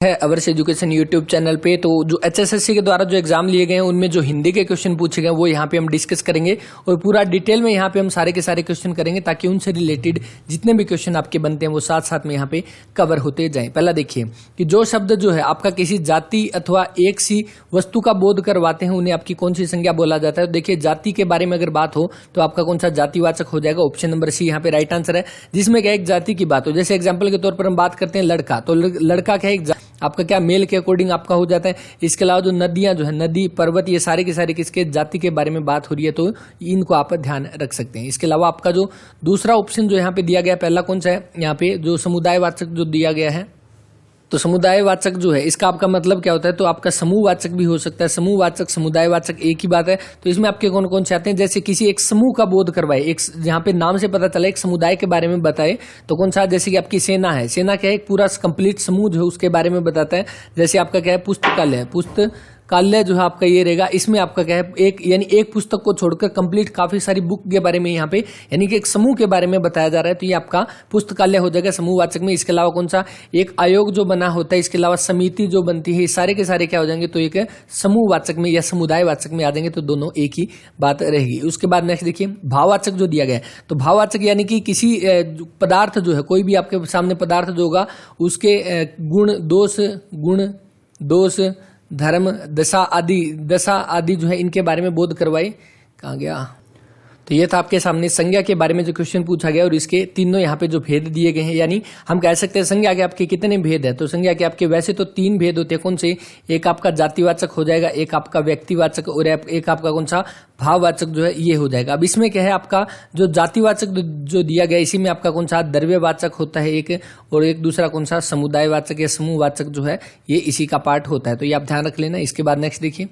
है hours education YouTube channel पे। तो जो एचएसएससी के द्वारा जो एग्जाम लिए गए हैं उनमें जो हिंदी के क्वेश्चन पूछे गए वो यहाँ पे हम डिस्कस करेंगे और पूरा डिटेल में यहाँ पे हम सारे के सारे क्वेश्चन करेंगे ताकि उनसे रिलेटेड जितने भी क्वेश्चन आपके बनते हैं वो साथ साथ में यहाँ पे कवर होते जाएं। पहला देखिए कि जो शब्द जो है आपका किसी जाति अथवा एक सी वस्तु का बोध करवाते हैं उन्हें आपकी कौन सी संज्ञा बोला जाता है। तो देखिए जाति के बारे में अगर बात हो तो आपका कौन सा जातिवाचक हो जाएगा, ऑप्शन नंबर सी यहाँ पे राइट आंसर है, जिसमें क्या एक जाति की बात हो। जैसे एग्जाम्पल के तौर पर हम बात करते हैं लड़का, तो लड़का क्या है आपका क्या मेल के अकॉर्डिंग आपका हो जाता है। इसके अलावा जो नदियां जो है नदी पर्वत ये सारे के सारे किसके जाति के बारे में बात हो रही है तो इनको आप ध्यान रख सकते हैं। इसके अलावा आपका जो दूसरा ऑप्शन जो यहाँ पे दिया गया पहला कौन सा है, यहाँ पे जो समुदायवाचक जो दिया गया है, तो समुदायवाचक जो है इसका आपका मतलब क्या होता है, तो आपका समूहवाचक भी हो सकता है। समूहवाचक समुदायवाचक एक ही बात है। तो इसमें आपके कौन कौन से आते हैं, जैसे किसी एक समूह का बोध करवाए, एक यहाँ पे नाम से पता चला एक समुदाय के बारे में बताए तो कौन सा, जैसे कि आपकी सेना है, सेना क्या है एक पूरा कंप्लीट समूह जो है उसके बारे में बताता है। जैसे आपका क्या है पुस्तकालय, पुस्तकालय जो है आपका ये रहेगा, इसमें आपका क्या है एक यानी एक पुस्तक को छोड़कर कंप्लीट काफी सारी बुक के बारे में यहाँ पे यानी कि एक समूह के बारे में बताया जा रहा है तो ये आपका पुस्तकालय हो जाएगा समूहवाचक में। इसके अलावा कौन सा एक आयोग जो बना होता है, इसके अलावा समिति जो बनती है, सारे के सारे क्या हो जाएंगे तो एक समूहवाचक में या समुदायवाचक में आ जाएंगे, तो दोनों एक ही बात रहेगी। उसके बाद नेक्स्ट देखिए भाववाचक जो दिया गया है, तो भाववाचक यानी कि किसी पदार्थ जो है कोई भी आपके सामने पदार्थ जो होगा उसके गुण दोष धर्म दशा आदि जो है इनके बारे में बोध करवाए। कहाँ गया, तो ये था आपके सामने संज्ञा के बारे में जो क्वेश्चन पूछा गया और इसके तीनों यहाँ पे जो भेद दिए गए हैं, यानी हम कह सकते हैं संज्ञा के आपके कितने भेद है, तो संज्ञा के आपके वैसे तो 3 भेद होते हैं। कौन से, एक आपका जातिवाचक हो जाएगा, एक आपका व्यक्तिवाचक और एक आपका कौन सा भाववाचक जो है ये हो जाएगा। अब इसमें क्या है आपका जो जातिवाचक जो दिया गया इसी में आपका कौन सा द्रव्यवाचक होता है एक, और एक दूसरा कौन सा समुदायवाचक या समूहवाचक जो है ये इसी का पार्ट होता है, तो ये आप ध्यान रख लेना। इसके बाद नेक्स्ट देखिए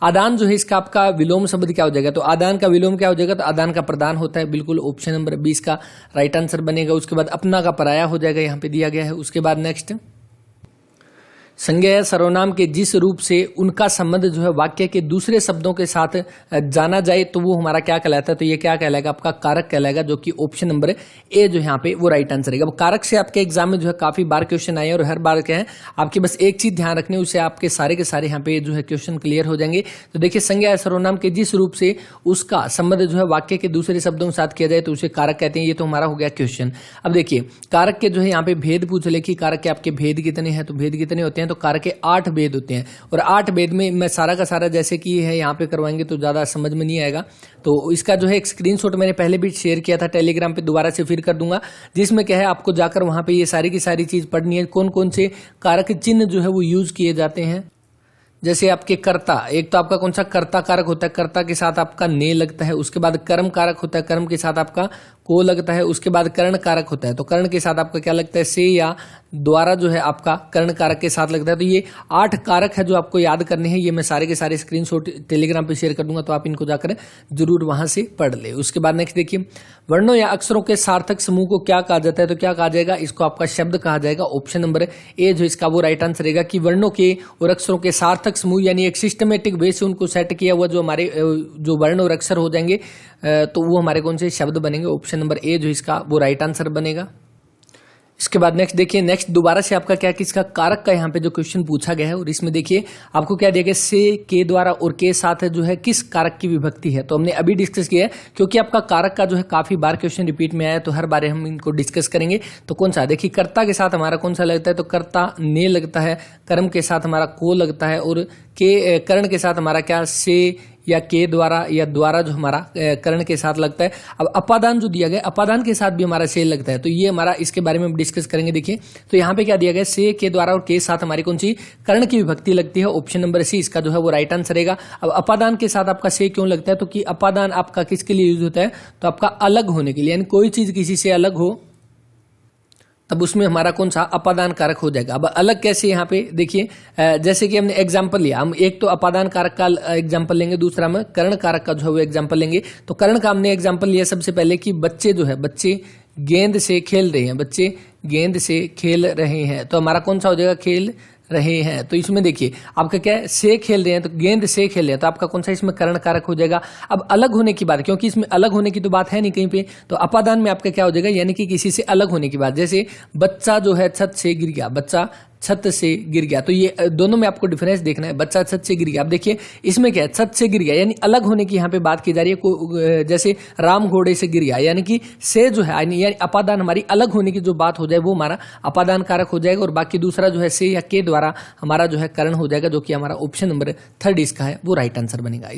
आदान जो है इसका आपका विलोम शब्द क्या हो जाएगा, तो आदान का विलोम क्या हो जाएगा, तो आदान का प्रदान होता है, बिल्कुल ऑप्शन नंबर 20 का राइट आंसर बनेगा। उसके बाद अपना का पराया हो जाएगा, यहाँ पे दिया गया है। उसके बाद नेक्स्ट संज्ञा सर्वनाम के जिस रूप से उनका संबंध जो है वाक्य के दूसरे शब्दों के साथ जाना जाए तो वो हमारा क्या कहलाता है, तो ये क्या कहलाएगा आपका कारक कहलाएगा, जो कि ऑप्शन नंबर ए जो यहाँ पे वो राइट आंसर रहेगा। कारक से आपके एग्जाम में जो है काफी बार क्वेश्चन आए और हर बार क्या है आपके बस एक चीज ध्यान रखने, उससे आपके सारे के सारे यहाँ पे जो है क्वेश्चन क्लियर हो जाएंगे। तो देखिए संज्ञा सर्वनाम के जिस रूप से उसका संबंध जो है वाक्य के दूसरे शब्दों के साथ किया जाए तो उसे कारक कहते हैं। ये तो हमारा हो गया क्वेश्चन। अब देखिए कारक के जो है यहाँ पे भेद पूछ ले कि कारक के आपके भेद कितने हैं, तो भेद कितने होते हैं, तो कारक के 8 भेद होते हैं और 8 भेद में मैं सारा का सारा जैसे कि है यहाँ पे करवाएंगे तो ज्यादा समझ में नहीं आएगा। तो इसका जो है एक स्क्रीनशॉट मैंने पहले भी शेयर किया था टेलीग्राम पे, दोबारा से फिर कर दूंगा, जिसमें क्या है आपको जाकर वहां पे ये सारी की सारी चीज पढ़नी है, कौन कौन से कारक चिन्ह जो है वो यूज किए जाते हैं। जैसे आपके कर्ता, एक तो आपका कौन सा कर्ता कारक होता है, कर्ता के साथ आपका ने लगता है। उसके बाद कर्म कारक होता है, कर्म के साथ आपका को लगता है। उसके बाद कर्ण कारक होता है, तो कर्ण के साथ आपका क्या लगता है, से या द्वारा जो है आपका कर्ण कारक के साथ लगता है। तो ये 8 कारक है जो आपको याद करने हैं। ये मैं सारे के सारे स्क्रीनशॉट टेलीग्राम पे शेयर कर दूंगा, तो आप इनको जाकर जरूर वहां से पढ़ ले। उसके बाद नेक्स्ट देखिए वर्णों या अक्षरों के सार्थक समूह को क्या कहा जाता है, तो क्या कहा जाएगा, इसको आपका शब्द कहा जाएगा। ऑप्शन नंबर ए जो इसका वो राइट आंसर रहेगा कि वर्णों के और अक्षरों के सार्थक समूह यानी एक सिस्टमेटिक वे से उनको सेट किया हुआ जो हमारे जो वर्ण और अक्षर हो जाएंगे तो वो हमारे कौन से शब्द बनेंगे। ऑप्शन नंबर ए जो इसका वो राइट आंसर बनेगा। इसके बाद नेक्स्ट देखिए नेक्स्ट दोबारा से आपका क्या किसका कारक का यहाँ पे जो क्वेश्चन पूछा गया है और इसमें देखिए आपको क्या दिया गया, से के द्वारा और के साथ जो है किस कारक की विभक्ति है, तो हमने अभी डिस्कस किया है क्योंकि आपका कारक का जो है काफी बार क्वेश्चन रिपीट में आया तो हर बार हम इनको डिस्कस करेंगे। तो कौन सा, देखिए कर्ता के साथ हमारा कौन सा लगता है, तो कर्ता ने लगता है, कर्म के साथ हमारा को लगता है और के कर्ण के साथ हमारा क्या से या के द्वारा या द्वारा जो हमारा कर्ण के साथ लगता है। अब अपादान जो दिया गया अपादान के साथ भी हमारा से लगता है, तो ये हमारा इसके बारे में हम डिस्कस करेंगे। देखिए तो यहाँ पे क्या दिया गया, से के द्वारा और के साथ हमारी कौन सी कर्ण की विभक्ति लगती है। ऑप्शन नंबर सी इसका जो है वो राइट आंसर रहेगा। अब अपादान के साथ आपका से क्यों लगता है, तो कि अपादान आपका किसके लिए यूज होता है, तो आपका अलग होने के लिए, यानी कोई चीज किसी से अलग हो तब उसमें हमारा कौन सा अपादान कारक हो जाएगा। अब अलग कैसे, यहाँ पे देखिए जैसे कि हमने एग्जांपल लिया, हम एक तो अपादान कारक का एग्जांपल लेंगे, दूसरा हम कर्ण कारक का जो है वो एग्जांपल लेंगे। तो कर्ण का हमने एग्जांपल लिया सबसे पहले कि बच्चे जो है बच्चे गेंद से खेल रहे हैं, बच्चे गेंद से खेल रहे हैं, तो हमारा कौन सा हो जाएगा, खेल रहे हैं। तो इसमें देखिए आपका क्या है, से खेल रहे हैं, तो गेंद से खेल रहे हैं, तो आपका कौन सा इसमें कर्ण कारक हो जाएगा। अब अलग होने की बात, क्योंकि इसमें अलग होने की तो बात है नहीं कहीं पे, तो अपादान में आपका क्या हो जाएगा, यानी कि किसी से अलग होने की बात। जैसे बच्चा जो है छत से गिर गया, बच्चा छत से गिर गया। तो ये दोनों में आपको डिफरेंस देखना है। बच्चा छत से गिर गया, अब देखिए इसमें क्या है, छत से गिर गया यानी अलग होने की यहाँ पे बात की जा रही है। जैसे राम घोड़े से गिर गया, यानी कि से जो है यानी अपादान हमारी अलग होने की जो बात हो जाए वो हमारा अपादान कारक हो जाएगा, और बाकी दूसरा जो है से या के द्वारा हमारा जो है करण हो जाएगा, जो कि हमारा ऑप्शन नंबर 3 इसका है वो राइट आंसर बनेगा।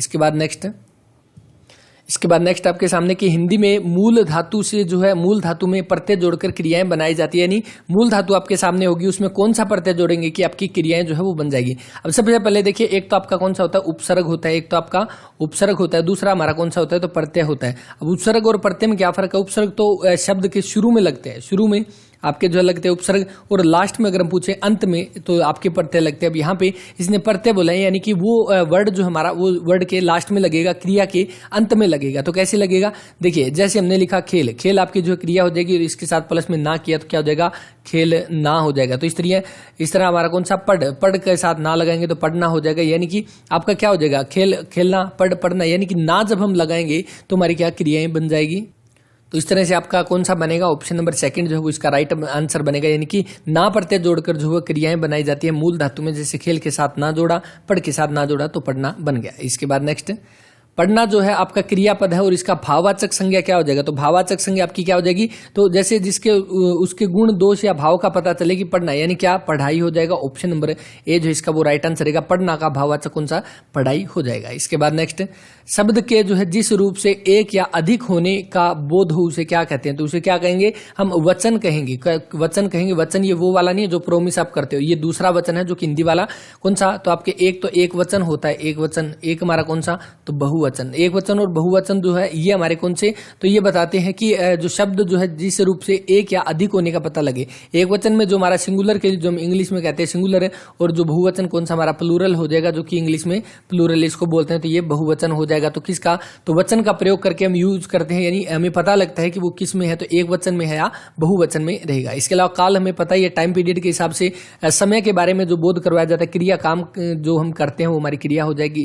इसके बाद नेक्स्ट आपके सामने कि हिंदी में मूल धातु से जो है मूल धातु में प्रत्यय जोड़कर क्रियाएं बनाई जाती है, यानी मूल धातु आपके सामने होगी, उसमें कौन सा प्रत्यय जोड़ेंगे कि आपकी क्रियाएं जो है वो बन जाएगी। अब सबसे पहले देखिए, एक तो आपका कौन सा होता है, उपसर्ग होता है, एक तो आपका उपसर्ग होता है, दूसरा हमारा कौन सा होता है तो प्रत्यय होता है। अब उपसर्ग और प्रत्यय में क्या फर्क है, उपसर्ग तो शब्द के शुरू में लगते हैं, शुरू में आपके जो लगते हैं उपसर्ग, और लास्ट में अगर हम पूछे अंत में तो आपके प्रत्यय लगते हैं। अब यहाँ पे इसने प्रत्यय बोला है, यानी कि वो वर्ड जो हमारा वो वर्ड के लास्ट में लगेगा, क्रिया के अंत में लगेगा। तो कैसे लगेगा, देखिए जैसे हमने लिखा खेल, खेल आपकी जो क्रिया हो जाएगी, और इसके साथ प्लस में ना किया तो क्या हो जाएगा, खेल ना हो जाएगा। तो इस तरह हमारा कौन सा पढ़ के साथ ना लगाएंगे तो पढ़ना हो जाएगा, यानी कि आपका क्या हो जाएगा, खेल खेलना, पढ़ना, यानी कि ना जब हम लगाएंगे तो हमारी क्या क्रियाएं बन जाएगी। तो इस तरह से आपका कौन सा बनेगा, ऑप्शन नंबर 2 जो है वो इसका राइट आंसर बनेगा, यानी कि ना प्रत्यय जोड़कर जो है क्रियाएं बनाई जाती है मूल धातु में। जैसे खेल के साथ ना जोड़ा, पढ़ के साथ ना जोड़ा तो पढ़ना बन गया। इसके बाद नेक्स्ट, पढ़ना जो है आपका क्रियापद है और इसका भाववाचक संज्ञा क्या हो जाएगा, तो भाववाचक संज्ञा आपकी क्या हो जाएगी, तो जैसे जिसके उसके गुण दोष या भाव का पता चले कि पढ़ना, यानी क्या पढ़ाई हो जाएगा। ऑप्शन नंबर ए जो इसका वो राइट आंसर रहेगा, पढ़ना का भाववाचक कौन सा, पढ़ाई हो जाएगा। इसके बाद नेक्स्ट, शब्द के जो है जिस रूप से एक या अधिक होने का बोध हो उसे क्या कहते हैं, तो उसे क्या कहेंगे, हम वचन कहेंगे। वचन ये वो वाला नहीं है जो प्रोमिस आप करते हो, ये दूसरा वचन है जो कि हिंदी वाला कौन सा, तो आपके एक तो एक वचन होता है, एक वचन, एक हमारा कौन सा तो बहुवचन। एक वचन और बहुवचन जो है ये हमारे कौन से, तो ये बताते हैं कि जो शब्द जो है जिस रूप से एक या अधिक होने का पता लगे। एक वचन में जो हमारा सिंगुलर के जो हम इंग्लिश में कहते हैं सिंगुलर है, और जो बहुवचन कौन सा हमारा प्लूरल हो जाएगा, जो कि इंग्लिश में प्लूरल इसको बोलते हैं, तो ये बहुवचन हो जाएगा। तो किसका, तो वचन का प्रयोग करके हम यूज करते हैं, यानी हमें पता लगता है कि वो किस में है, तो एक वचन में है या बहुवचन में रहेगा। इसके अलावा काल हमें पता ही है, टाइम पीरियड के हिसाब से समय के बारे में जो बोध करवाया जाता है, क्रिया काम जो हम करते हैं वो हमारी क्रिया हो जाएगी।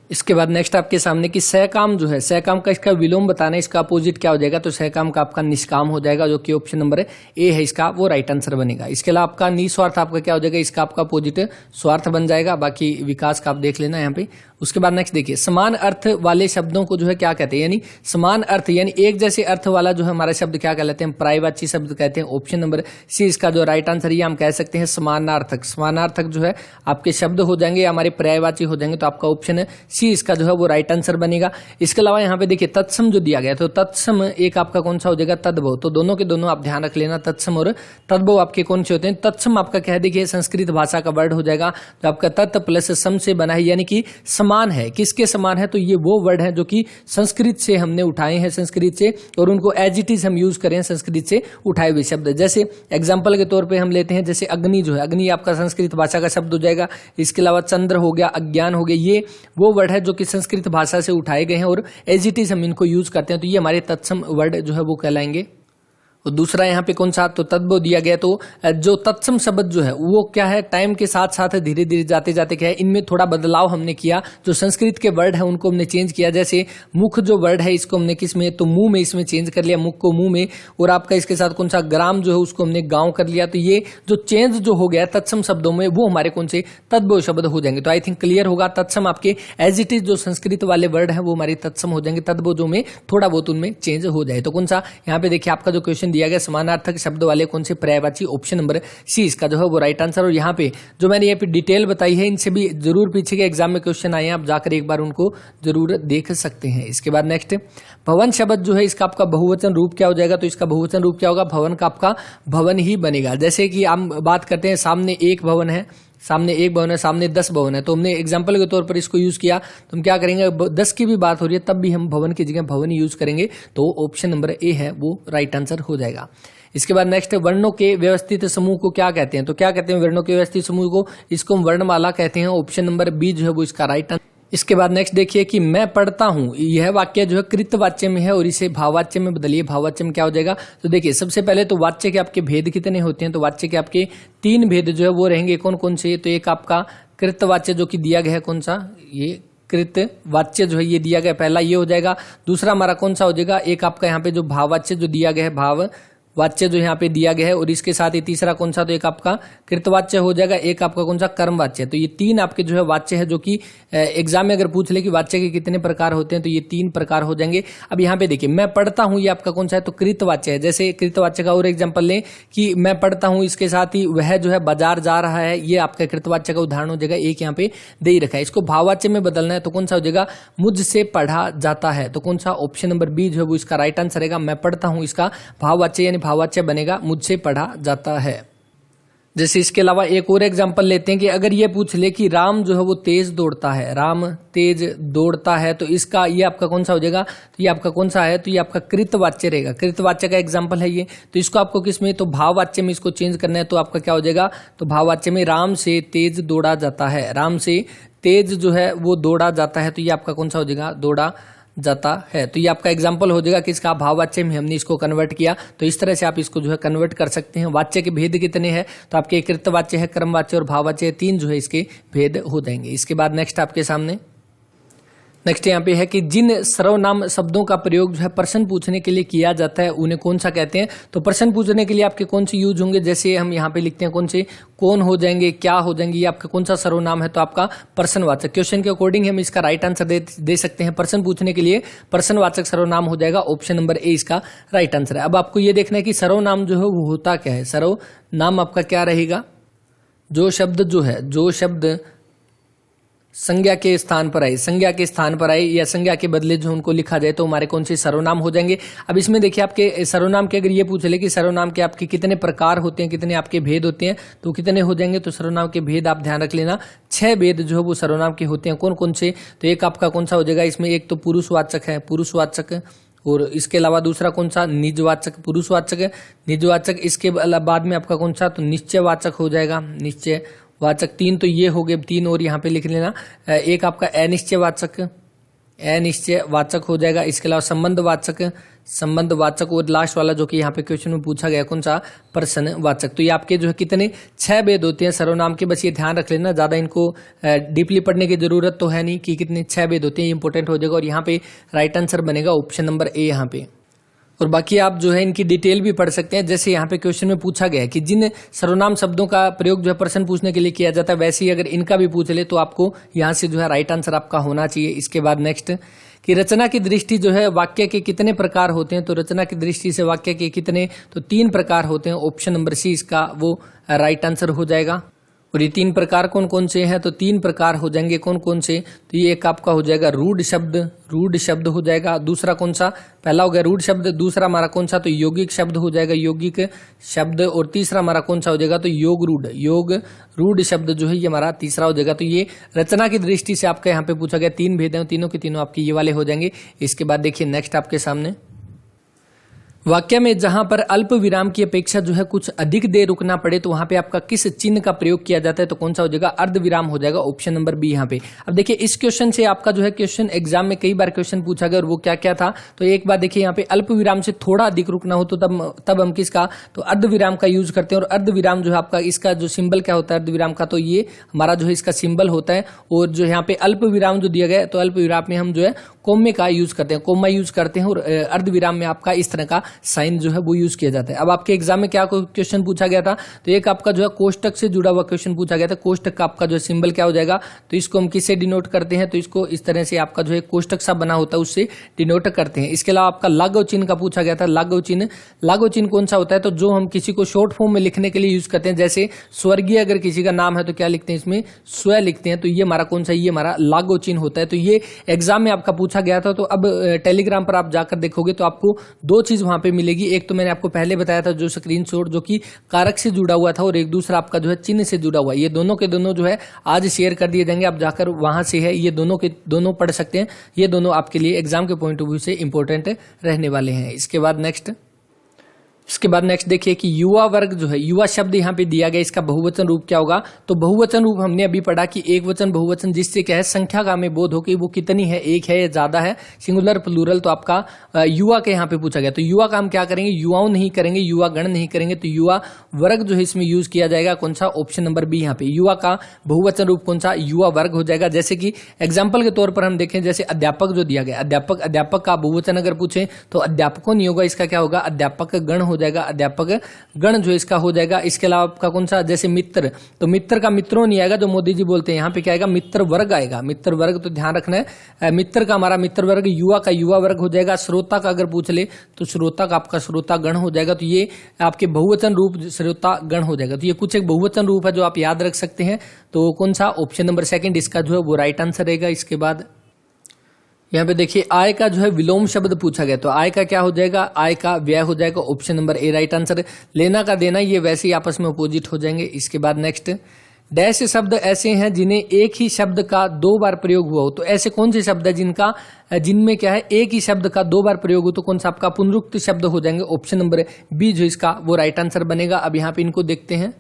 इसके बाद नेक्स्ट आपके सामने कि सहकाम जो है, सहकाम का इसका विलोम बताना है, इसका अपोजिट क्या हो जाएगा, तो सहकाम का आपका निष्काम हो जाएगा, जो कि ऑप्शन नंबर ए है इसका वो राइट आंसर बनेगा। इसके अलावा आपका निस्वार्थ आपका क्या हो जाएगा, इसका आपका अपोजिट स्वार्थ बन जाएगा। बाकी विकास का आप देख लेना यहाँ पे। उसके बाद नेक्स्ट देखिए, समान अर्थ वाले शब्दों को जो है क्या कहते हैं, यानी समान अर्थ यानी एक जैसे अर्थ वाला जो है हमारा शब्द क्या कहलाते हैं, पर्यायवाची शब्द कहते हैं। ऑप्शन नंबर सी इसका जो राइट आंसर ये हम कह सकते हैं समानार्थक। समानार्थक जो है आपके शब्द हो जाएंगे, हमारे पर्यायवाची हो जाएंगे, तो आपका ऑप्शन सी इसका जो है वो राइट आंसर बनेगा। इसके अलावा यहाँ पे देखिए तत्सम जो दिया गया, तो तत्सम एक आपका कौन सा हो जाएगा, तद्भव। तो दोनों के दोनों आप ध्यान रख लेना, तत्सम और तद्भव आपके कौन से होते हैं। तत्सम आपका कह देखिए संस्कृत भाषा का वर्ड हो जाएगा, तो आपका तत् प्लस सम से बना है, यानी कि समान है। किसके समान है, तो ये वो वर्ड है जो कि संस्कृत से हमने उठाए हैं, संस्कृत से, और उनको एज इट इज हम यूज करें संस्कृत से उठाए हुए शब्द। जैसे एग्जाम्पल के तौर पे हम लेते हैं, जैसे अग्नि जो है, अग्नि आपका संस्कृत भाषा का शब्द हो जाएगा। इसके अलावा चंद्र हो गया, अज्ञान हो गया, ये वो वर्ड है जो कि संस्कृत भाषा से उठाए गए हैं और एज इट इज हम इनको यूज करते हैं, तो ये हमारे तत्सम वर्ड जो है वो कहलाएंगे। और दूसरा यहाँ पे कौन सा, तो तद्भव दिया गया। तो जो तत्सम शब्द जो है वो क्या है, टाइम के साथ साथ धीरे धीरे जाते जाते क्या है, इनमें थोड़ा बदलाव हमने किया। जो संस्कृत के वर्ड है उनको हमने चेंज किया। जैसे मुख जो वर्ड है इसको हमने किस में, तो मुंह में इसमें चेंज कर लिया, मुख को मुंह में। और आपका इसके साथ कौन सा, ग्राम जो है उसको हमने गांव कर लिया। तो ये जो चेंज जो हो गया तत्सम शब्दों में, वो हमारे कौन से तद्भव शब्द हो जाएंगे। तो आई थिंक क्लियर होगा, तत्सम आपके एज इट इज जो संस्कृत वाले वर्ड है वो हमारे तत्सम हो जाएंगे, तद्भव जो में थोड़ा बहुत उनमें चेंज हो जाए। तो कौन सा यहाँ पे देखिए आपका जो क्वेश्चन दिया गया, समानार्थक शब्द वाले कौन से पर्यायवाची, ऑप्शन नंबर सी इसका जो है वो राइट आंसर। और यहाँ पे जो मैंने यहाँ पे डिटेल बताई है, इनसे भी जरूर पीछे के एग्जाम में क्वेश्चन आए हैं, आप जाकर एक बार उनको जरूर देख सकते हैं। इसके बाद नेक्स्ट, भवन शब्द जो है इसका आपका बहुवचन रूप क्या हो जाएगा, तो इसका बहुवचन रूप क्या होगा, भवन का आपका भवन ही बनेगा। जैसे कि हम बात करते हैं, सामने एक भवन है, सामने एक भवन है, सामने 10 भवन है, तो हमने एग्जाम्पल के तौर पर इसको यूज किया, तो हम क्या करेंगे, 10 की भी बात हो रही है तब भी हम भवन की जगह भवन यूज करेंगे, तो ऑप्शन नंबर ए है वो राइट आंसर हो जाएगा। इसके बाद नेक्स्ट, वर्णों के व्यवस्थित समूह को क्या कहते हैं, तो क्या कहते हैं वर्णों के व्यवस्थित समूह को, इसको हम वर्णमाला कहते हैं। ऑप्शन नंबर बी जो है वो इसका राइट आंसर। इसके बाद नेक्स्ट देखिए कि मैं पढ़ता हूं, यह वाक्य जो है कृतवाच्य में है और इसे भाववाच्य में बदलिए। भाववाच्य में क्या हो जाएगा, तो देखिए सबसे पहले तो वाच्य के आपके भेद कितने होते हैं, तो वाच्य के आपके 3 भेद जो है वो रहेंगे। कौन कौन से, तो एक आपका कृतवाच्य जो कि दिया गया है, कौन सा, ये कृतवाच्य जो है ये दिया गया, पहला ये हो जाएगा। दूसरा हमारा कौन सा हो जाएगा, एक आपका यहाँ पे जो भाववाच्य जो दिया गया है, वाच्य जो यहाँ पे दिया गया है, और इसके साथ ही तीसरा कौन सा, तो एक आपका कृतवाच्य हो जाएगा, एक आपका कौन सा कर्मवाच्य। तो ये तीन आपके जो है वाच्य है, जो कि एग्जाम में अगर पूछ ले कि वाच्य के कितने प्रकार होते हैं तो ये तीन प्रकार हो जाएंगे। अब यहाँ पे देखिए मैं पढ़ता हूँ, ये आपका कौन सा है, तो कृतवाच्य है। जैसे कृतवाच्य का और एग्जाम्पल लें कि मैं पढ़ता हूँ, इसके साथ ही वह जो है बाजार जा रहा है, ये आपका कृतवाच्य का उदाहरण हो जाएगा, एक यहाँ पे दे ही रखा है। इसको भाववाच्य में बदलना है तो कौन सा हो जाएगा, मुझसे पढ़ा जाता है। तो कौन सा, ऑप्शन नंबर बी जो है वो इसका राइट आंसर रहेगा। मैं पढ़ता हूँ, इसका भाववाच्य यानी भाववाच्य बनेगा मुझसे पढ़ा जाता है। जैसे इसके अलावा एक और एग्जांपल लेते हैं कि अगर ये पूछ ले कि राम जो है वो तेज दौड़ता है, राम तेज दौड़ता है, तो इसका ये आपका कौन सा हो जाएगा, तो ये आपका कौन सा है, तो ये आपका कृतवाच्य रहेगा। कृतवाच्य का एग्जांपल है ये। तो इसको आपको किस में, तो भाववाच्य में इसको चेंज करना है। तो आपका क्या हो जाएगा, तो भाववाच्य में राम से तेज दौड़ा जाता है, राम से तेज जो है वो दौड़ा जाता है। तो ये आपका कौन सा हो जाएगा, दौड़ा जाता है। तो ये आपका एग्जाम्पल हो जाएगा कि इसका भाववाच्य में हमने इसको कन्वर्ट किया। तो इस तरह से आप इसको जो है कन्वर्ट कर सकते हैं। वाच्य के भेद कितने हैं, तो आपके कृतवाच्य है, कर्मवाच्य और भाववाच्य, तीन जो है इसके भेद हो जाएंगे। इसके बाद नेक्स्ट आपके सामने नेक्स्ट यहाँ पे है कि जिन सर्वनाम शब्दों का प्रयोग जो है प्रश्न पूछने के लिए किया जाता है उन्हें कौन सा कहते हैं। तो प्रश्न पूछने के लिए आपके कौन से यूज होंगे, जैसे हम यहाँ पे लिखते हैं कौन से, कौन हो जाएंगे, क्या हो जाएंगे, ये आपका कौन सा सर्वनाम है, तो आपका प्रश्नवाचक। क्वेश्चन के अकॉर्डिंग हम इसका राइट आंसर दे सकते हैं। प्रश्न पूछने के लिए प्रश्नवाचक सर्वनाम हो जाएगा, ऑप्शन नंबर ए इसका राइट आंसर है। अब आपको ये देखना है कि सर्वनाम जो है वो होता क्या है। सर्वनाम आपका क्या रहेगा, जो शब्द संज्ञा के स्थान पर आए या संज्ञा के बदले जो उनको लिखा जाए तो हमारे कौन से सर्वनाम हो जाएंगे। अब इसमें देखिए आपके सर्वनाम के अगर ये पूछ ले कि सर्वनाम के आपके कितने प्रकार होते हैं, कितने आपके भेद होते हैं, तो कितने हो जाएंगे। तो सर्वनाम के भेद आप ध्यान रख लेना, 6 भेद जो है वो सर्वनाम के होते हैं। कौन कौन से, तो एक आपका कौन सा हो जाएगा, इसमें एक तो पुरुषवाचक है, पुरुषवाचक, और इसके अलावा दूसरा कौन सा, निजवाचक, पुरुषवाचक, निजवाचक। इसके बाद में आपका कौन सा, तो निश्चयवाचक हो जाएगा, निश्चयवाचक। 3 तो ये हो गए, 3 और यहाँ पे लिख लेना। एक आपका अनिश्चयवाचक हो जाएगा। इसके अलावा संबंधवाचक और लास्ट वाला जो कि यहाँ पे क्वेश्चन में पूछा गया कौन सा, प्रश्नवाचक। तो ये आपके जो है कितने, 6 भेद होते हैं सर्वनाम के। बस ये ध्यान रख लेना, ज्यादा इनको डीपली पढ़ने की जरूरत तो है नहीं कि कितने 6 भेद होते हैं, ये इंपॉर्टेंट हो जाएगा। और यहाँ पे राइट आंसर बनेगा ऑप्शन नंबर ए यहाँ पे। और बाकी आप जो है इनकी डिटेल भी पढ़ सकते हैं। जैसे यहाँ पे क्वेश्चन में पूछा गया है कि जिन सर्वनाम शब्दों का प्रयोग जो है प्रश्न पूछने के लिए किया जाता है, वैसे ही अगर इनका भी पूछ ले तो आपको यहाँ से जो है राइट आंसर आपका होना चाहिए। इसके बाद नेक्स्ट कि रचना की दृष्टि जो है वाक्य के कितने प्रकार होते हैं। तो रचना की दृष्टि से वाक्य के कितने, तो 3 प्रकार होते हैं। ऑप्शन नंबर सी इसका वो राइट आंसर हो जाएगा। और ये 3 प्रकार कौन कौन से हैं, तो 3 प्रकार हो जाएंगे। कौन कौन से, तो ये एक आपका हो जाएगा रूढ़ शब्द हो जाएगा। दूसरा कौन सा, पहला हो गया रूढ़ शब्द, दूसरा हमारा कौन सा, तो यौगिक शब्द हो जाएगा, यौगिक शब्द। और तीसरा हमारा कौन सा हो जाएगा, तो योग रूढ़ शब्द जो है ये हमारा तीसरा हो जाएगा। तो ये रचना की दृष्टि से आपका यहाँ पे पूछा गया 3 भेद हैं, तीनों के तीनों आपके ये वाले हो जाएंगे। इसके बाद देखिए नेक्स्ट आपके सामने वाक्य में जहां पर अल्प विराम की अपेक्षा जो है कुछ अधिक देर रुकना पड़े तो वहां पे आपका किस चिन्ह का प्रयोग किया जाता है। तो कौन सा हो जाएगा, अर्ध विराम हो जाएगा, ऑप्शन नंबर बी यहाँ पे। अब देखिए इस क्वेश्चन से आपका जो है क्वेश्चन एग्जाम में कई बार क्वेश्चन पूछा गया और वो क्या क्या था। तो एक बार देखिए यहाँ पे अल्प विराम से थोड़ा अधिक रुकना हो तो तब हम किसका, तो अर्ध विराम का यूज करते हैं। और अर्ध विराम जो है आपका इसका जो सिंबल क्या होता है अर्ध विराम का, तो ये हमारा जो है इसका सिंबल होता है। और जो यहाँ पे अल्प विराम जो दिया गया है तो अल्प विराम में हम जो है कोम्मे का यूज करते हैं, कोम्मा यूज करते हैं। और अर्ध विराम में आपका इस तरह का साइन जो है वो यूज किया जाता है। अब आपके एग्जाम में क्या क्वेश्चन पूछा गया था, तो एक आपका जो है कोष्टक से जुड़ा हुआ क्वेश्चन पूछा गया था। कोष्टक का आपका जो है सिंबल क्या हो जाएगा, तो इसको हम किससे डिनोट करते हैं, तो इसको इस तरह से आपका जो है कोष्टक सा बना होता है उससे डिनोट करते हैं। इसके अलावा आपका लाघव चिन्ह का पूछा गया था। लाघव चिन्ह कौन सा होता है, तो जो हम किसी को शॉर्ट फॉर्म में लिखने के लिए यूज करते हैं। जैसे स्वर्गीय अगर किसी का नाम है तो क्या लिखते हैं, इसमें स्व लिखते हैं। तो ये हमारा कौन सा, ये हमारा लाघव चिन्ह होता है। तो ये एग्जाम में आपका पूछा गया था। तो अब टेलीग्राम पर आप जाकर देखोगे तो आपको 2 चीज वहां पे मिलेगी। एक तो मैंने आपको पहले बताया था जो स्क्रीनशॉट जो कि कारक से जुड़ा हुआ था, और एक दूसरा आपका जो है चिन्ह से जुड़ा हुआ। ये दोनों के दोनों जो है आज शेयर कर दिए जाएंगे। आप जाकर वहां से है ये दोनों के दोनों पढ़ सकते हैं। ये दोनों आपके लिए एग्जाम के पॉइंट ऑफ व्यू से इंपॉर्टेंट रहने वाले हैं। इसके बाद नेक्स्ट देखिए कि युवा वर्ग जो है, युवा शब्द यहाँ पे दिया गया, इसका बहुवचन रूप क्या होगा। तो बहुवचन रूप हमने अभी पढ़ा कि एक वचन बहुवचन जिससे क्या है संख्या का हमें बोध हो कि वो कितनी है, एक है या ज्यादा है, सिंगुलर प्लूरल। तो आपका युवा के यहाँ पे पूछा गया। तो युवा का हम क्या करेंगे, युवाओं नहीं करेंगे, युवा गण नहीं करेंगे। तो युवा वर्ग जो है इसमें यूज किया जाएगा कौन सा, ऑप्शन नंबर बी यहाँ पे। युवा का बहुवचन रूप कौन सा, युवा वर्ग हो जाएगा। जैसे कि एग्जाम्पल के तौर पर हम देखें, जैसे अध्यापक जो दिया गया, अध्यापक का बहुवचन अगर पूछे तो अध्यापकों नहीं होगा, इसका क्या होगा, अध्यापक गण हो जाएगा अध्यापक गण जो इसका हो जाएगा। इसके अलावा आपका कौन सा, जैसे मित्र, तो मित्र का मित्रों नहीं आएगा जो मोदी जी बोलते हैं, यहाँ पे क्या आएगा, मित्र वर्ग आएगा। मित्र वर्ग तो ध्यान रखना है, मित्र का हमारा मित्र वर्ग, युवा का युवा वर्ग हो जाएगा। श्रोता का अगर पूछ ले तो श्रोता का आपका श्रोता गण हो जाएगा। तो ये आपके बहुवचन रूप श्रोता गण हो जाएगा। तो ये कुछ एक बहुवचन रूप है जो आप याद रख सकते हैं। तो कौन सा, ऑप्शन नंबर सेकंड इसका जो है वो राइट आंसर रहेगा। इसके बाद यहाँ पे देखिए आय का जो है विलोम शब्द पूछा गया, तो आय का क्या हो जाएगा, आय का व्यय हो जाएगा। Option number A right answer. लेना का देना ये वैसे ही आपस में अपोजिट हो जाएंगे। इसके बाद नेक्स्ट, डैश शब्द ऐसे हैं जिन्हें एक ही शब्द का 2 बार प्रयोग हुआ हो। तो ऐसे कौन से शब्द है जिनमें क्या है, एक ही शब्द का 2 बार प्रयोग हो, तो कौन सा आपका पुनरुक्त शब्द हो जाएंगे। ऑप्शन नंबर बी जो इसका वो राइट आंसर बनेगा। अब यहाँ पे इनको देखते हैं।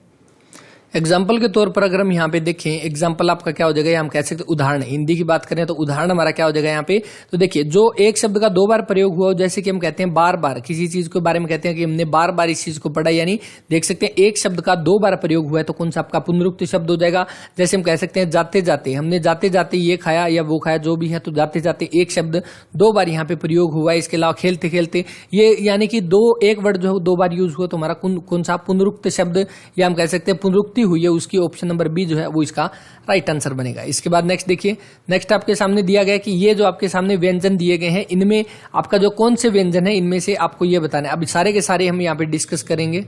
एग्जाम्पल के तौर पर अगर हम यहाँ पे देखें, एग्जाम्पल आपका क्या हो जाएगा, हम कह सकते हैं उदाहरण। हिंदी की बात करें तो उदाहरण हमारा क्या हो जाएगा यहाँ पे, तो देखिए जो एक शब्द का 2 बार प्रयोग हुआ हो, जैसे कि हम कहते हैं बार बार, किसी चीज के बारे में कहते हैं कि हमने बार बार इस चीज को पढ़ा, यानी देख सकते हैं एक शब्द का 2 बार प्रयोग हुआ है, तो कौन सा आपका पुनरुक्त शब्द हो जाएगा। जैसे हम कह सकते हैं जाते जाते, हमने जाते जाते ये खाया या वो खाया जो भी है, तो जाते जाते एक शब्द 2 बार यहाँ पे प्रयोग हुआ है। इसके अलावा खेलते खेलते, ये यानी कि एक वर्ड जो है 2 बार यूज हुआ, तो हमारा कौन सा पुनरुक्त शब्द, या हम कह सकते हैं पुनरुक्ति हुई है, उसकी ऑप्शन नंबर बी जो है वो इसका राइट आंसर बनेगा। इसके बाद नेक्स्ट देखिए, नेक्स्ट आपके सामने दिया गया कि ये जो आपके सामने व्यंजन दिए गए हैं, इनमें आपका जो कौन से व्यंजन है, इनमें से आपको ये बताना है। अब सारे के सारे हम यहाँ पे डिस्कस करेंगे।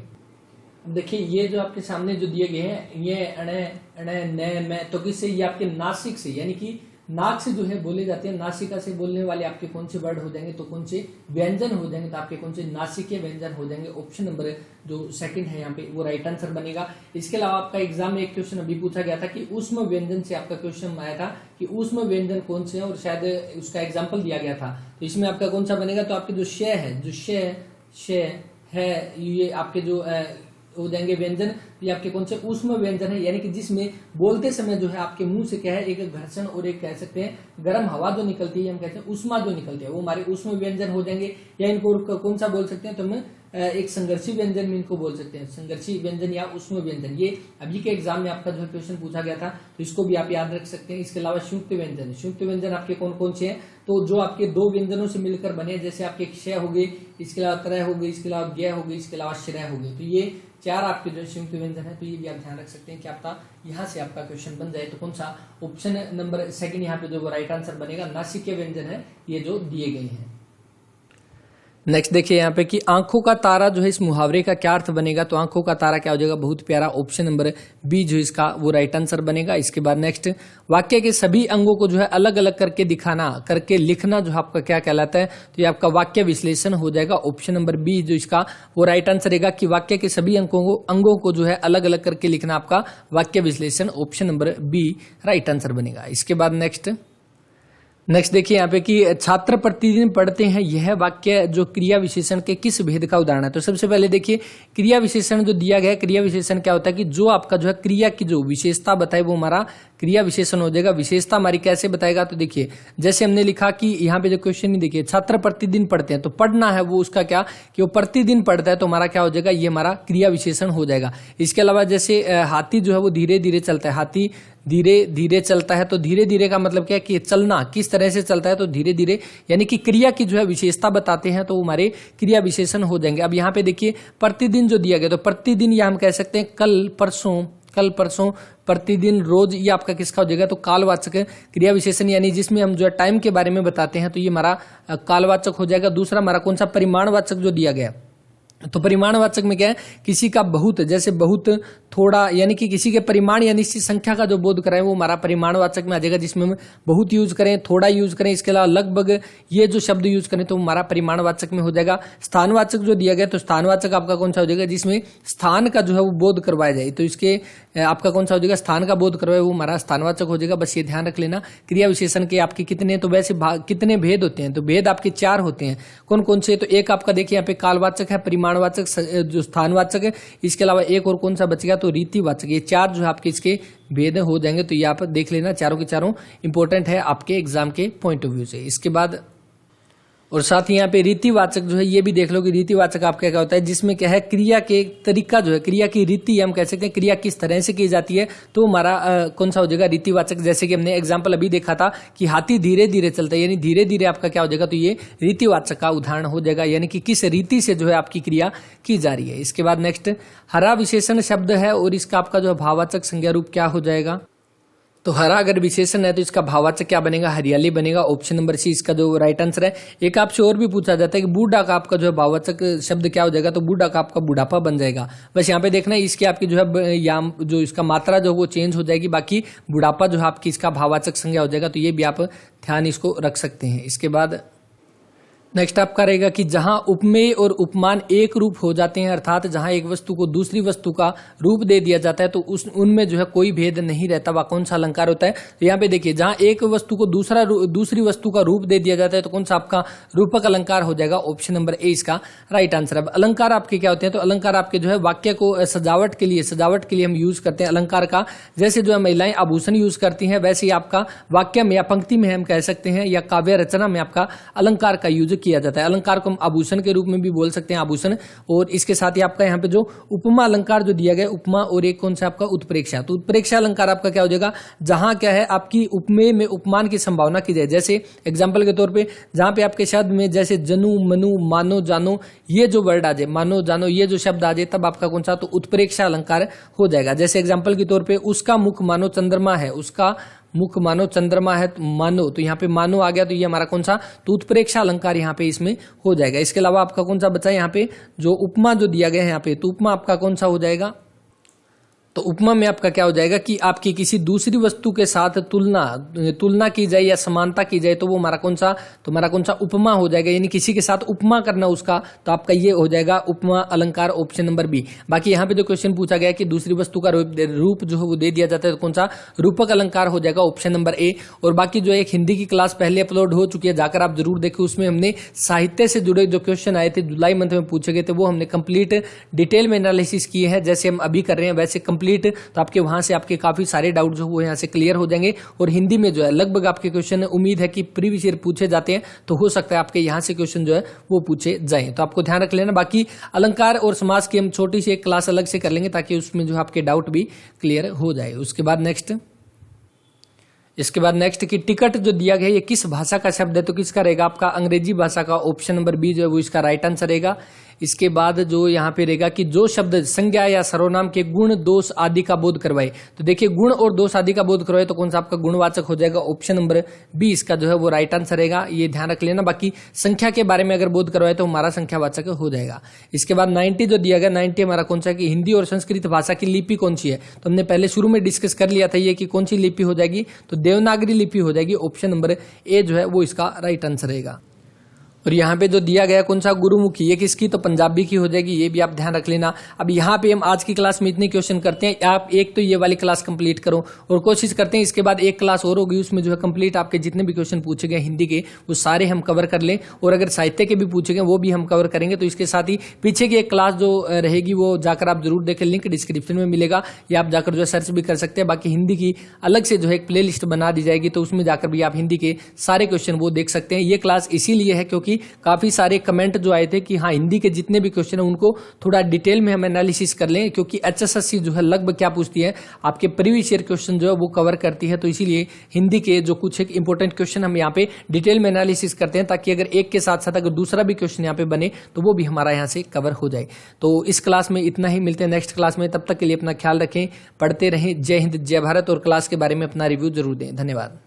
देखिए ये जो आपके सामने जो दिए गए हैं, ये अणे अणे न मैं, तो किससे, ये आपके नासिक से, यानी कि नाक से जो है बोले जाते हैं, नासिका से बोलने वाले आपके कौन से वर्ड हो जाएंगे, तो कौन से व्यंजन हो जाएंगे, तो आपके कौन से नासिकीय व्यंजन हो जाएंगे। ऑप्शन नंबर जो सेकंड है यहाँ पे वो राइट आंसर बनेगा। इसके अलावा आपका एग्जाम में एक क्वेश्चन अभी पूछा गया था कि ऊष्म व्यंजन से आपका क्वेश्चन आया था कि ऊष्म व्यंजन कौन से है, और शायद उसका एग्जाम्पल दिया गया था। तो इसमें आपका कौन सा बनेगा, तो आपके जो श है, जो श है, ये आपके जो हो जाएंगे व्यंजन, ये आपके कौन से ऊष्म व्यंजन है, यानी कि जिसमें बोलते समय जो है आपके मुंह से क्या है, एक घर्षण और एक कह सकते हैं गर्म हवा जो निकलती है, हम कहते हैं उष्मा जो निकलती है, वो हमारे ऊष्म व्यंजन हो जाएंगे। या इनको कौन सा बोल सकते हैं, तो हम एक संघर्षी व्यंजन में इनको बोल सकते हैं, संघर्षी व्यंजन या उष्म व्यंजन। ये अभी के एग्जाम में आपका जो क्वेश्चन पूछा गया था, तो इसको भी आप याद रख सकते हैं। इसके अलावा संयुक्त व्यंजन, संयुक्त व्यंजन आपके कौन कौन से हैं, तो जो आपके 2 व्यंजनों से मिलकर बने, जैसे आपके क्षय हो गए, इसके अलावा त्रय हो गई, इसके अलावा ज्ञ हो गई, इसके अलावा श्रेय हो गई। तो ये 4 आपके जो संयुक्त व्यंजन है, तो ये भी आप ध्यान रख सकते हैं कि आपका यहाँ से आपका क्वेश्चन बन जाए, तो कौन सा ऑप्शन नंबर सेकंड यहाँ पे जो वो राइट आंसर बनेगा। नासिकीय व्यंजन है ये जो दिए गए हैं। नेक्स्ट देखिए यहाँ पे कि आंखों का तारा जो है, इस मुहावरे का क्या अर्थ बनेगा, तो आंखों का तारा क्या हो जाएगा, बहुत प्यारा, ऑप्शन नंबर बी जो इसका वो राइट आंसर बनेगा। इसके बाद नेक्स्ट, वाक्य के सभी अंगों को जो है अलग अलग करके दिखाना, करके लिखना जो आपका क्या कहलाता है, तो ये आपका वाक्य विश्लेषण हो जाएगा। ऑप्शन नंबर बी जो इसका वो राइट आंसर रहेगा कि वाक्य के सभी अंगों को जो है अलग अलग करके लिखना आपका वाक्य विश्लेषण, option number B right answer बनेगा। इसके बाद नेक्स्ट देखिए यहाँ पे कि छात्र प्रतिदिन पढ़ते हैं, यह वाक्य जो क्रिया विशेषण के किस भेद का उदाहरण है। तो सबसे पहले देखिए क्रिया विशेषण जो दिया गया है, क्रिया विशेषण क्या होता है कि जो आपका जो है क्रिया की जो विशेषता बताए वो हमारा क्रिया विशेषण हो जाएगा। विशेषता हमारी कैसे बताएगा, तो देखिए जैसे हमने लिखा कि यहाँ पे जो क्वेश्चन ही देखिए, छात्र प्रतिदिन पढ़ते हैं, तो पढ़ना है वो उसका क्या कि वो प्रतिदिन पढ़ता है, तो हमारा क्या हो जाएगा, ये हमारा क्रिया विशेषण हो जाएगा। इसके अलावा जैसे हाथी जो है वो धीरे धीरे चलता है, हाथी धीरे धीरे चलता है, तो धीरे धीरे का मतलब क्या है कि चलना किस तरह से चलता है, तो धीरे धीरे, यानी कि क्रिया की जो है विशेषता बताते हैं, तो हमारे क्रिया विशेषण हो जाएंगे। अब यहाँ पे देखिए प्रतिदिन जो दिया गया, तो प्रतिदिन या हम कह सकते हैं कल परसों, प्रतिदिन, रोज, ये आपका किसका हो जाएगा, तो कालवाचक क्रिया विशेषण, यानी जिसमें हम जो है टाइम के बारे में बताते हैं, तो ये हमारा कालवाचक हो जाएगा। दूसरा हमारा कौन सा, परिमाणवाचक जो दिया गया, तो परिमाणवाचक में क्या है, किसी का बहुत, जैसे बहुत, थोड़ा, यानी कि किसी के परिमाण या निश्चित संख्या का जो बोध कराएं वो हमारा परिमाणवाचक में आ जाएगा, जिसमें हम बहुत यूज करें, थोड़ा यूज करें, इसके अलावा लगभग, ये जो शब्द यूज करें तो हमारा परिमाणवाचक में हो जाएगा। स्थानवाचक जो दिया गया, तो स्थानवाचक आपका कौन सा हो जाएगा, जिसमें स्थान का जो है वो बोध करवाया जाए, तो इसके आपका कौन सा हो जाएगा, स्थान का बोध करवाए वो हमारा स्थानवाचक हो जाएगा। बस ये ध्यान रख लेना। क्रिया विशेषण के आपके कितने, तो वैसे कितने भेद होते हैं, तो भेद आपके 4 होते हैं। कौन कौन से, तो एक आपका देखिए यहाँ पे कालवाचक है, परिमाणवाचक, जो स्थानवाचक है, इसके अलावा एक और कौन सा बचेगा, तो रीतिवाचक। ये 4 जो है आपके इसके भेद हो जाएंगे, तो ये आप देख लेना, चारों के चारों इंपॉर्टेंट है आपके एग्जाम के पॉइंट ऑफ व्यू से। इसके बाद और साथ ही यहाँ पे रीतिवाचक जो है ये भी देख लो कि रीतिवाचक आपका क्या होता है, जिसमें क्या है क्रिया के तरीका जो है, क्रिया की रीति हम कह सकते हैं, क्रिया किस तरह से की जाती है, तो हमारा कौन सा हो जाएगा रीतिवाचक। जैसे कि हमने एग्जाम्पल अभी देखा था कि हाथी धीरे धीरे चलता है, यानी धीरे धीरे आपका क्या हो जाएगा, तो ये रीतिवाचक का उदाहरण हो जाएगा, यानी कि किस रीति से जो है आपकी क्रिया की जा रही है। इसके बाद नेक्स्ट हरा विशेषण शब्द है और इसका आपका जो है भाववाचक संज्ञा रूप क्या हो जाएगा। तो हरा अगर विशेषण है तो इसका भाववाचक क्या बनेगा, हरियाली बनेगा। ऑप्शन नंबर सी इसका जो राइट आंसर है। एक आपसे और भी पूछा जाता है कि बूढ़ा का आपका जो है भाववाचक शब्द क्या हो जाएगा, तो बूढ़ा का आपका बुढ़ापा बन जाएगा। बस यहाँ पे देखना है इसकी आपकी जो है जो इसका मात्रा जो वो चेंज हो जाएगी, बाकी बुढ़ापा जो है आपकी इसका भाववाचक संज्ञा हो जाएगा। तो ये भी आप ध्यान इसको रख सकते हैं। इसके बाद नेक्स्ट आपका रहेगा कि जहां उपमेय और उपमान एक रूप हो जाते हैं, अर्थात जहां एक वस्तु को दूसरी वस्तु का रूप दे दिया जाता है तो उनमें जो है कोई भेद नहीं रहता, वह कौन सा अलंकार होता है। तो यहाँ पे देखिए जहां एक वस्तु को दूसरी वस्तु का रूप दे दिया जाता है तो कौन सा आपका रूपक अलंकार हो जाएगा। ऑप्शन नंबर ए इसका राइट आंसर है। अलंकार आपके क्या होते हैं, तो अलंकार आपके जो है वाक्य को सजावट के लिए हम यूज करते हैं अलंकार का। जैसे जो है महिलाएं आभूषण यूज करती हैं, वैसे ही आपका वाक्य में या पंक्ति में हम कह सकते हैं या काव्य रचना में आपका अलंकार का यूज किया जाता है। अलंकार को हम आभूषण के रूप में भी बोल सकते हैं, आभूषण। और इसके साथ ही आपका यहाँ पे जो उपमा अलंकार जो दिया गया, उपमा और एक कौन सा आपका उत्प्रेक्षा। तो उत्प्रेक्षा अलंकार आपका क्या हो जाएगा, जहां क्या है आपकी उपमेय में उपमान की संभावना की जाए। जैसे एग्जाम्पल के तौर पे जहां पे आपके शब्द में जैसे जनु, मनु, मानो, जानो ये जो वर्ड आ जाए, मानो, जानो ये जो शब्द आ जाए, तब आपका कौन सा, तो उत्प्रेक्षा अलंकार हो जाएगा। जैसे एग्जाम्पल के तौर पे उसका मुख मानो चंद्रमा है, उसका मुख मानो चंद्रमा है, मानो, तो यहाँ पे मानो आ गया, तो ये हमारा कौन सा, तो उत्प्रेक्षा अलंकार यहाँ पे इसमें हो जाएगा। इसके अलावा आपका कौन सा बचा यहाँ पे, जो उपमा जो दिया गया है यहाँ पे, तो उपमा आपका कौन सा हो जाएगा, तो उपमा में आपका क्या हो जाएगा कि आपकी किसी दूसरी वस्तु के साथ तुलना की जाए या समानता की जाए, तो वो हमारा कौन सा, तो हमारा कौन सा उपमा हो जाएगा, यानी किसी के साथ उपमा करना उसका, तो आपका ये हो जाएगा उपमा अलंकार। Option number B. बाकी यहाँ पे जो क्वेश्चन पूछा गया कि दूसरी वस्तु का रूप जो है वो दे दिया जाता है, तो कौन सा रूपक अलंकार हो जाएगा। Option number A. और बाकी जो एक हिंदी की क्लास पहले अपलोड हो चुकी है, जाकर आप जरूर देखें, उसमें हमने साहित्य से जुड़े जो क्वेश्चन आए थे जुलाई मंथ में पूछे गए थे, वो हमने कंप्लीट डिटेल में एनालिसिस किए हैं, जैसे हम अभी कर रहे हैं वैसे कंप्लीट। तो आपके वहां से आपके काफी सारे डाउट जो हुए यहाँ से क्लियर हो जाएंगे। और हिंदी में जो है लगभग आपके क्वेश्चन उम्मीद है कि प्रीवियस ईयर पूछे जाते हैं, तो हो सकता है आपके यहाँ से क्वेश्चन जो है वो पूछे जाएं। तो आपको ध्यान रख लेना। बाकी अलंकार और समास की हम छोटी सी एक क्लास अलग से कर लेंगे, ताकि उसमें जो आपके डाउट भी क्लियर हो जाए। उसके बाद इसके बाद नेक्स्ट की टिकट जो दिया गया है ये किस भाषा का शब्द है, तो किसका रहेगा आपका, अंग्रेजी भाषा का। ऑप्शन नंबर बी जो है वो इसका राइट आंसर रहेगा। इसके बाद जो यहाँ पे रहेगा कि जो शब्द संज्ञा या सर्वनाम के गुण दोष आदि का बोध करवाए, तो देखिए गुण और दोष आदि का बोध करवाए तो कौन सा आपका गुणवाचक हो जाएगा। ऑप्शन नंबर बी इसका जो है वो राइट आंसर रहेगा, ये ध्यान रख लेना। बाकी संख्या के बारे में अगर बोध करवाए तो हमारा संख्यावाचक हो जाएगा। इसके बाद 90 जो दिया गया, 90 हमारा कौन सा कि हिंदी और संस्कृत भाषा की लिपि कौन सी है, तो हमने पहले शुरू में डिस्कस कर लिया था ये कि कौन सी लिपि हो जाएगी, तो देवनागरी लिपि हो जाएगी। ऑप्शन नंबर ए जो है वो इसका राइट आंसर रहेगा। और यहाँ पे जो दिया गया कौन सा गुरुमुखी, ये किसकी, तो पंजाबी की हो जाएगी, ये भी आप ध्यान रख लेना। अब यहाँ पे हम आज की क्लास में इतने क्वेश्चन करते हैं, आप एक तो ये वाली क्लास कंप्लीट करो और कोशिश करते हैं इसके बाद एक क्लास और होगी, उसमें जो है कंप्लीट आपके जितने भी क्वेश्चन पूछे गए हिंदी के वो सारे हम कवर कर लें, और अगर साहित्य के भी पूछे गए वो भी हम कवर करेंगे। तो इसके साथ ही पीछे की एक क्लास जो रहेगी वो जाकर आप जरूर देखें, लिंक डिस्क्रिप्शन में मिलेगा, या आप जाकर जो है सर्च भी कर सकते हैं। बाकी हिंदी की अलग से जो है एक प्ले लिस्ट बना दी जाएगी, तो उसमें जाकर भी आप हिंदी के सारे क्वेश्चन वो देख सकते हैं। ये क्लास इसीलिए है क्योंकि काफी सारे कमेंट जो आए थे कि हाँ हिंदी के जितने भी क्वेश्चन है उनको थोड़ा डिटेल में हम एनालिसिस कर लें, क्योंकि एचएसएससी जो है लगभग क्या पूछती है, आपके प्रीवियस ईयर क्वेश्चन जो है वो कवर करती है। तो इसीलिए हिंदी के जो कुछ एक इंपॉर्टेंट क्वेश्चन हम यहाँ पे डिटेल में एनालिसिस करते हैं, ताकि अगर एक के साथ साथ अगर दूसरा भी क्वेश्चन यहाँ पे बने तो वो भी हमारा यहाँ से कवर हो जाए। तो इस क्लास में इतना ही, मिलते हैं नेक्स्ट क्लास में, तब तक के लिए अपना ख्याल रखें, पढ़ते रहें। जय हिंद, जय भारत। और क्लास के बारे में अपना रिव्यू जरूर दें। धन्यवाद।